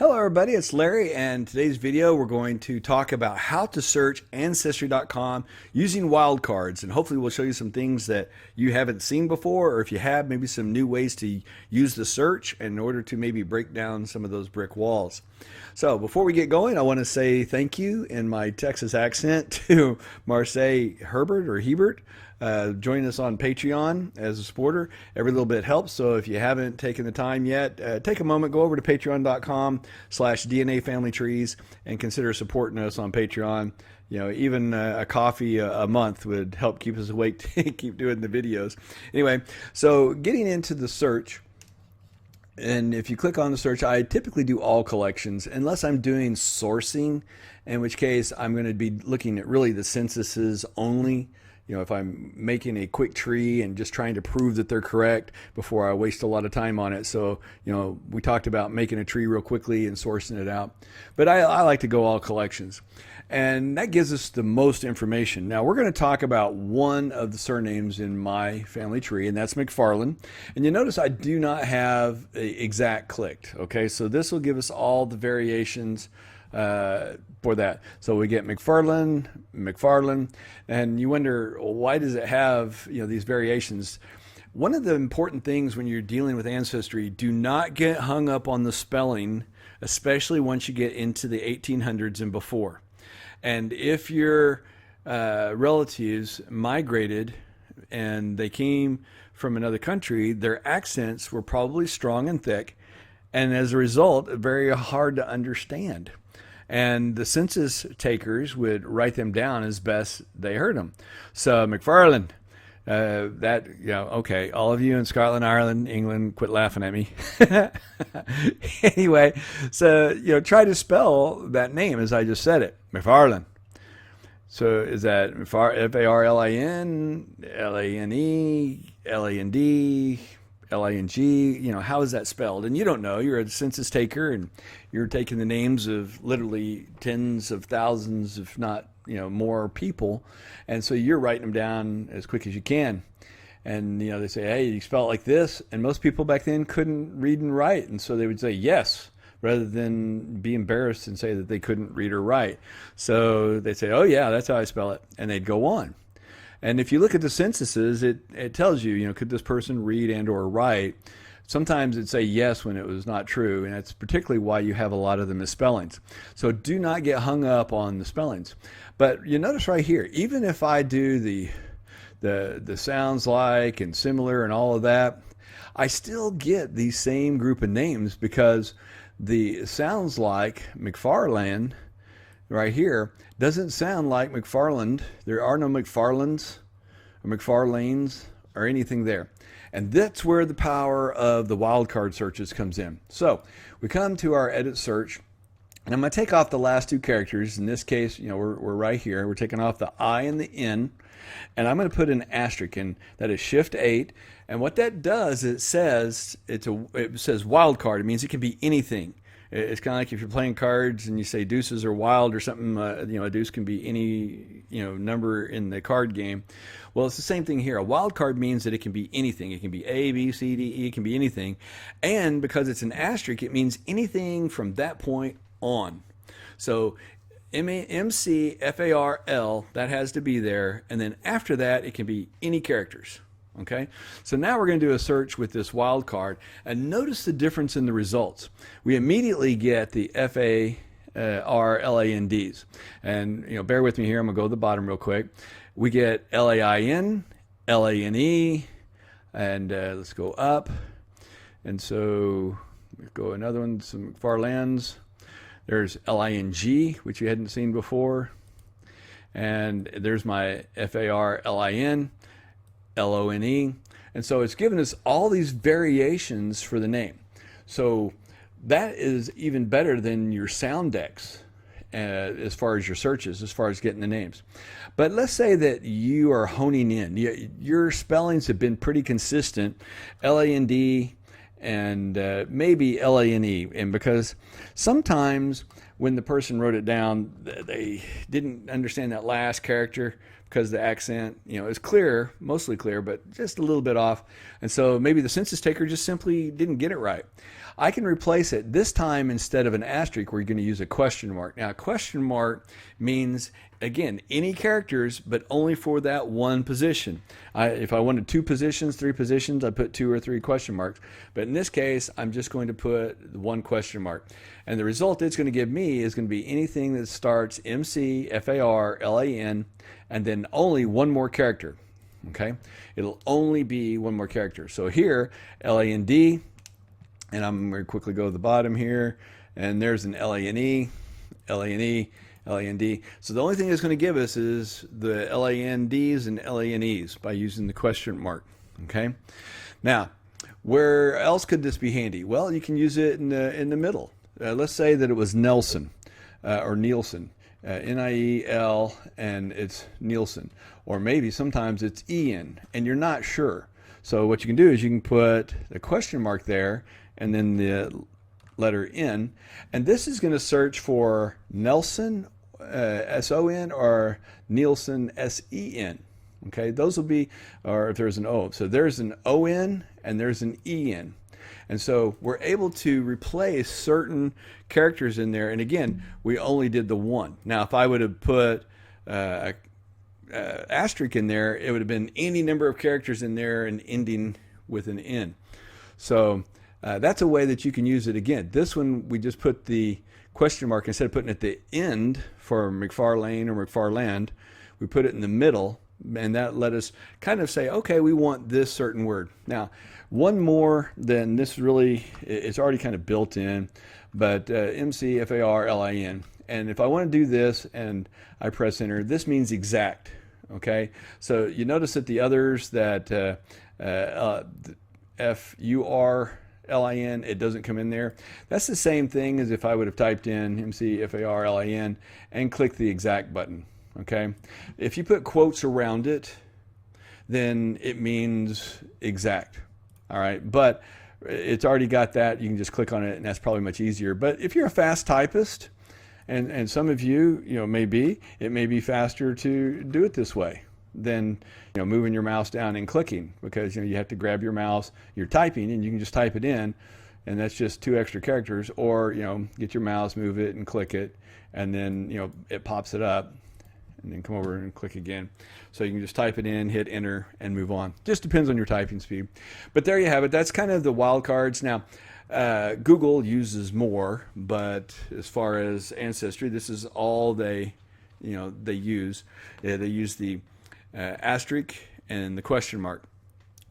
Hello everybody, it's Larry, and today's video we're going to talk about how to search Ancestry.com using wildcards, and hopefully we'll show you some things that you haven't seen before, or if you have, maybe some new ways to use the search in order to maybe break down some of those brick walls. So before we get going, I want to say thank you in my Texas accent to Marseille Herbert or Hebert. Join us on Patreon as a supporter. Every little bit helps. So if you haven't taken the time yet, take a moment, go over to patreon.com/DNA Family Trees and consider supporting us on Patreon. You know, even a coffee a month would help keep us awake to keep doing the videos. Anyway, so getting into the search. And if you click on the search, I typically do all collections unless I'm doing sourcing, in which case I'm going to be looking at really the censuses only. You know, if I'm making a quick tree and just trying to prove that they're correct before I waste a lot of time on it. So, you know, we talked about making a tree real quickly and sourcing it out. But I like to go all collections. And that gives us the most information. Now, we're going to talk about one of the surnames in my family tree, and that's McFarland. And you notice I do not have exact clicked. Okay, so this will give us all the variations for that. So we get McFarland, and you wonder, well, why does it have, you know, these variations? One of the important things when you're dealing with ancestry, do not get hung up on the spelling, especially once you get into the 1800s and before. And if your relatives migrated and they came from another country, their accents were probably strong and thick, and as a result, very hard to understand. And the census takers would write them down as best they heard them. So McFarland, okay, all of you in Scotland, Ireland, England, quit laughing at me. Anyway, so, you know, try to spell that name as I just said it, McFarland. So is that F-A-R-L-I-N, L-A-N-E, L-A-N-D, L-I-N-G, you know, how is that spelled? And you don't know, you're a census taker and you're taking the names of literally tens of thousands, if not, you know, more people. And so you're writing them down as quick as you can. And, you know, they say, hey, you spell it like this. And most people back then couldn't read and write. And so they would say yes, rather than be embarrassed and say that they couldn't read or write. So they'd say, oh yeah, that's how I spell it. And they'd go on. And if you look at the censuses, it tells you, you know, could this person read and or write? Sometimes it'd say yes when it was not true, and that's particularly why you have a lot of the misspellings. So do not get hung up on the spellings. But you notice right here, even if I do the sounds like and similar and all of that, I still get these same group of names because the sounds like McFarland right here doesn't sound like McFarland. There are no McFarlands or McFarlanes or anything there. And that's where the power of the wildcard searches comes in. So we come to our edit search, and I'm going to take off the last two characters. In this case, you know, we're right here. We're taking off the I and the N, and I'm going to put an asterisk in. That is Shift 8. And what that does, it says wildcard. It means it can be anything. It's kind of like if you're playing cards and you say deuces are wild or something, you know, a deuce can be any, you know, number in the card game. Well, it's the same thing here. A wild card means that it can be anything. It can be A, B, C, D, E. It can be anything. And because it's an asterisk, it means anything from that point on. So M-C-F-A-R-L, that has to be there. And then after that, it can be any characters. Okay, so now we're going to do a search with this wildcard, and notice the difference in the results. We immediately get the F-A-R-L-A-N-Ds, and, you know, bear with me here. I'm going to go to the bottom real quick. We get L-A-I-N, L-A-N-E, and let's go up. And so we go another one, some McFarlands. There's L-I-N-G, which you hadn't seen before, and there's my F-A-R-L-I-N. L-O-N-E. And so it's given us all these variations for the name. So that is even better than your sound decks as far as your searches, as far as getting the names. But let's say that you are honing in. Your spellings have been pretty consistent, L-A-N-D and maybe L-A-N-E. And because sometimes when the person wrote it down, they didn't understand that last character, because the accent, you know, is clear, mostly clear, but just a little bit off. And so maybe the census taker just simply didn't get it right. I can replace it this time. Instead of an asterisk, we're going to use a question mark. Now, a question mark means, again, any characters, but only for that one position. If I wanted 2 positions, 3 positions, I put 2 or 3 question marks. But in this case, I'm just going to put 1 question mark. And the result it's going to give me is going to be anything that starts MC, FAR, LAN, and then only 1 more character. Okay? It'll only be 1 more character. So here, LAND, and I'm going to quickly go to the bottom here, and there's an LANE, LANE, LAND. So the only thing it's going to give us is the LANDs and LANEs by using the question mark. Okay. Now, where else could this be handy? Well, you can use it in the middle. Let's say that it was Nelson or Nielsen, Niel, and it's Nielsen, or maybe sometimes it's Ian, and you're not sure. So what you can do is you can put the question mark there, and then the letter N, and this is going to search for Nelson, S-O-N, or Nielsen, S-E-N. Okay, those will be, or if there's an O. So there's an O-N and there's an E-N. And so we're able to replace certain characters in there. And again, we only did the 1. Now, if I would have put asterisk in there, it would have been any number of characters in there and ending with an N. So that's a way that you can use it. Again, this one, we just put the question mark, instead of putting it at the end for McFarlane or McFarland, we put it in the middle, and that let us kind of say, okay, we want this certain word. Now, one more than this, really, it's already kind of built in, but MCFARLIN. And if I want to do this and I press enter, this means exact. Okay, so you notice that the others, that FURLIN, it doesn't come in there. That's the same thing as if I would have typed in MCFARLIN and click the exact button. Okay, if you put quotes around it, then it means exact. All right, but it's already got that. You can just click on it, and that's probably much easier. But if you're a fast typist, and some of you, it may be faster to do it this way than moving your mouse down and clicking, because you have to grab your mouse, you're typing, and you can just type it in, and that's just 2 extra characters. Or get your mouse, move it, and click it, and then it pops it up, and then come over and click again. So you can just type it in, hit enter, and move on. Just depends on your typing speed. But there you have it. That's kind of the wildcards. Now, Google uses more, but as far as Ancestry, this is all they use. They use the asterisk and the question mark.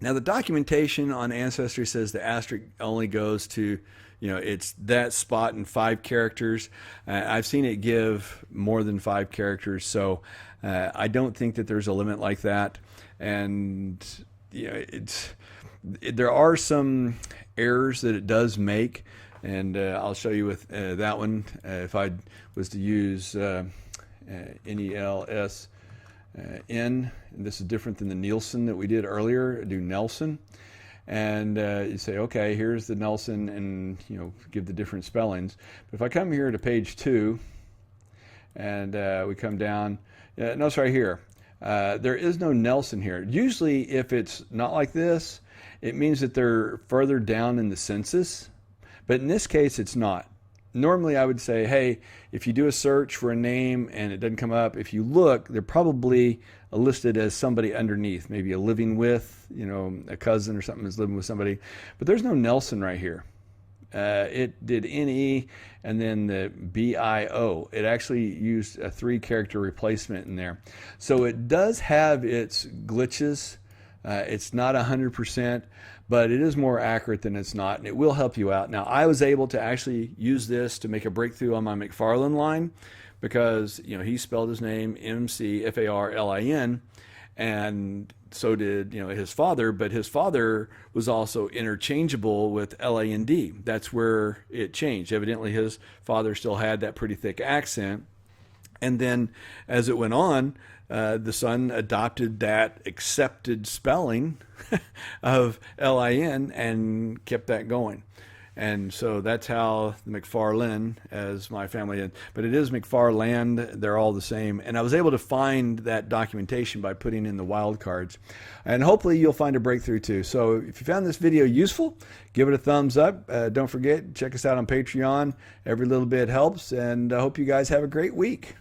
Now, the documentation on Ancestry says the asterisk only goes to, it's that spot in 5 characters. I've seen it give more than 5 characters, so I don't think that there's a limit like that. And there are some errors that it does make, and I'll show you with that one. If I was to use NELS N, and this is different than the Nielsen that we did earlier, do Nelson, and you say, okay, here's the Nelson, and give the different spellings. But if I come here to page 2, and we come down, notice right here, there is no Nelson here. Usually, if it's not like this, it means that they're further down in the census, but in this case, it's not. Normally, I would say, hey, if you do a search for a name and it doesn't come up, if you look, they're probably listed as somebody underneath, maybe a living with, a cousin or something is living with somebody. But there's no Nelson right here. It did NE and then the BIO. It actually used a 3-character replacement in there. So it does have its glitches. It's not 100%, but it is more accurate than it's not, and it will help you out. Now, I was able to actually use this to make a breakthrough on my McFarlane line, because he spelled his name MCFARLIN, and so did his father, but his father was also interchangeable with LAND. That's where it changed. Evidently his father still had that pretty thick accent, and then as it went on, the son adopted that accepted spelling of LIN and kept that going. And so that's how the McFarlane, as my family, but it is McFarland. They're all the same. And I was able to find that documentation by putting in the wildcards. And hopefully you'll find a breakthrough too. So if you found this video useful, give it a thumbs up. Don't forget, check us out on Patreon. Every little bit helps. And I hope you guys have a great week.